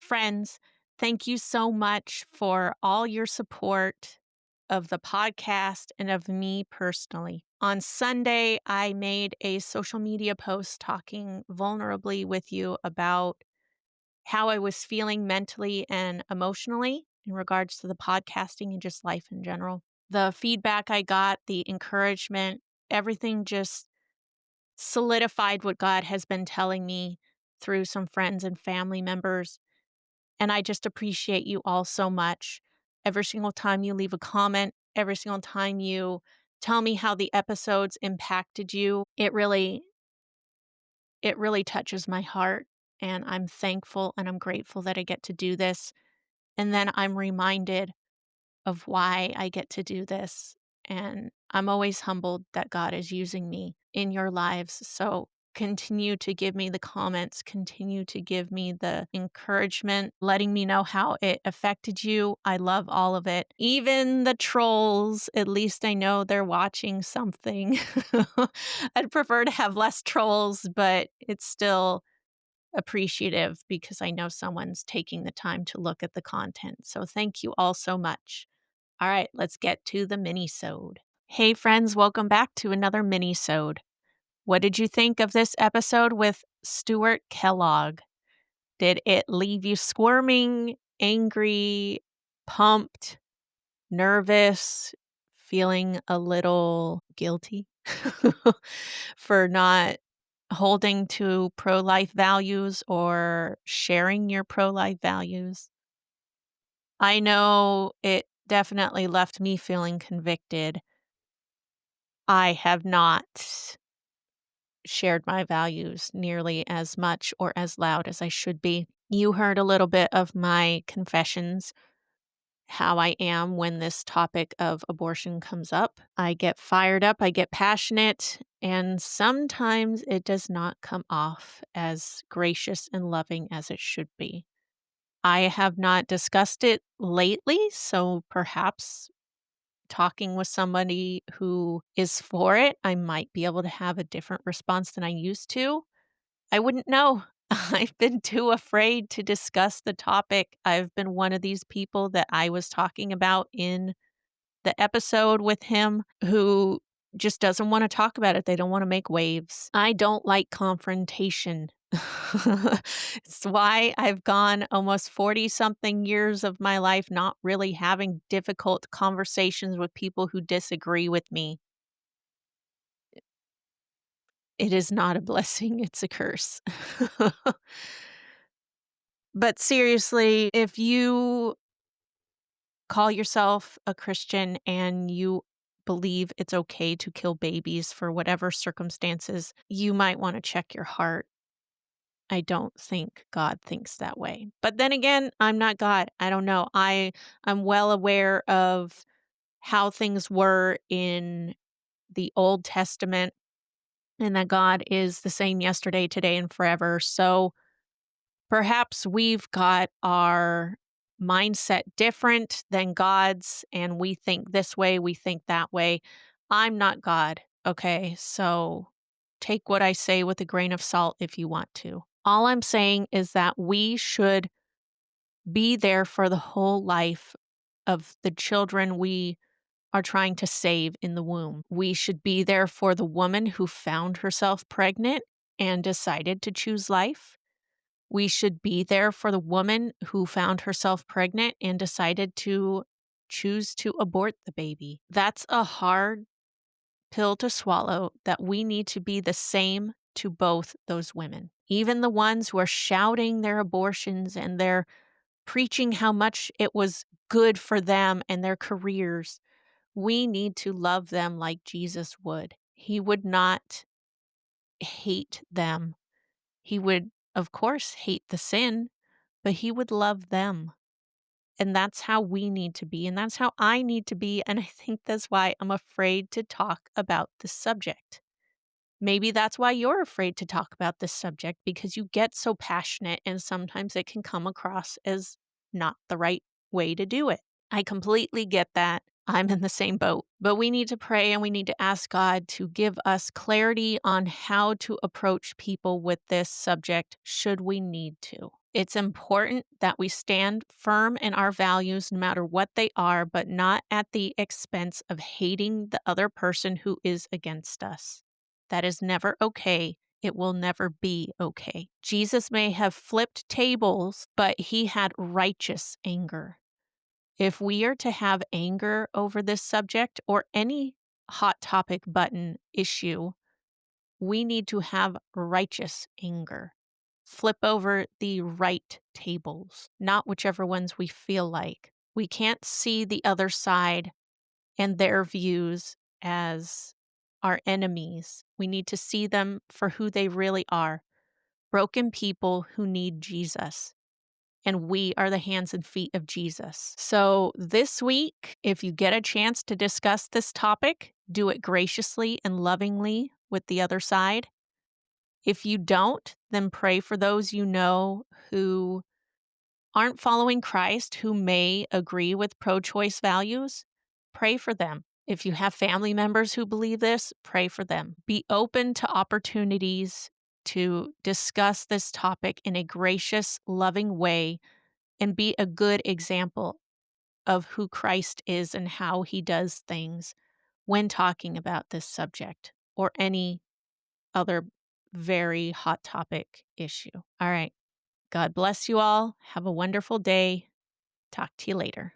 Friends, thank you so much for all your support of the podcast and of me personally. On Sunday, I made a social media post talking vulnerably with you about how I was feeling mentally and emotionally in regards to the podcasting and just life in general. The feedback I got, the encouragement, everything just solidified what God has been telling me through some friends and family members. And I just appreciate you all so much. Every single time you leave a comment, every single time you tell me how the episodes impacted you, it really touches my heart. And I'm thankful and I'm grateful that I get to do this. And then I'm reminded of why I get to do this. And I'm always humbled that God is using me in your lives. So continue to give me the comments, continue to give me the encouragement, letting me know how it affected you. I love all of it. Even the trolls, at least I know they're watching something. I'd prefer to have less trolls, but it's still appreciative because I know someone's taking the time to look at the content. So thank you all so much. All right, let's get to the Minisode. Hey friends, welcome back to another Minisode. What did you think of this episode with Stuart Kellogg? Did it leave you squirming, angry, pumped, nervous, feeling a little guilty for not holding to pro-life values or sharing your pro-life values? I know it definitely left me feeling convicted. I have not shared my values nearly as much or as loud as I should be. You heard a little bit of my confessions, how I am when this topic of abortion comes up. I get fired up, I get passionate, and sometimes it does not come off as gracious and loving as it should be. I have not discussed it lately, so perhaps talking with somebody who is for it, I might be able to have a different response than I used to. I wouldn't know. I've been too afraid to discuss the topic. I've been one of these people that I was talking about in the episode with him who just doesn't want to talk about it. They don't want to make waves. I don't like confrontation. It's why I've gone almost 40 something years of my life not really having difficult conversations with people who disagree with me. It is not a blessing, it's a curse. But seriously, if you call yourself a Christian and you believe it's okay to kill babies for whatever circumstances, you might want to check your heart. I don't think God thinks that way. But then again, I'm not God. I don't know. I'm well aware of how things were in the Old Testament and that God is the same yesterday, today, and forever. So perhaps we've got our mindset different than God's, and we think this way, we think that way. I'm not God, okay? So take what I say with a grain of salt if you want to. All I'm saying is that we should be there for the whole life of the children we are trying to save in the womb. We should be there for the woman who found herself pregnant and decided to choose life. We should be there for the woman who found herself pregnant and decided to choose to abort the baby. That's a hard pill to swallow, that we need to be the same to both those women. Even the ones who are shouting their abortions and they're preaching how much it was good for them and their careers. We need to love them like Jesus would. He would not hate them. He would, of course, hate the sin, but he would love them. And that's how we need to be. And that's how I need to be. And I think that's why I'm afraid to talk about this subject. Maybe that's why you're afraid to talk about this subject, because you get so passionate and sometimes it can come across as not the right way to do it. I completely get that. I'm in the same boat. But we need to pray and we need to ask God to give us clarity on how to approach people with this subject should we need to. It's important that we stand firm in our values no matter what they are, but not at the expense of hating the other person who is against us. That is never okay. It will never be okay. Jesus may have flipped tables, but he had righteous anger. If we are to have anger over this subject or any hot topic button issue, we need to have righteous anger. Flip over the right tables, not whichever ones we feel like. We can't see the other side and their views as our enemies. We need to see them for who they really are, broken people who need Jesus. And we are the hands and feet of Jesus. So this week, if you get a chance to discuss this topic, do it graciously and lovingly with the other side. If you don't, then pray for those you know who aren't following Christ, who may agree with pro-choice values. Pray for them. If you have family members who believe this, pray for them. Be open to opportunities to discuss this topic in a gracious, loving way and be a good example of who Christ is and how he does things when talking about this subject or any other very hot topic issue. All right. God bless you all. Have a wonderful day. Talk to you later.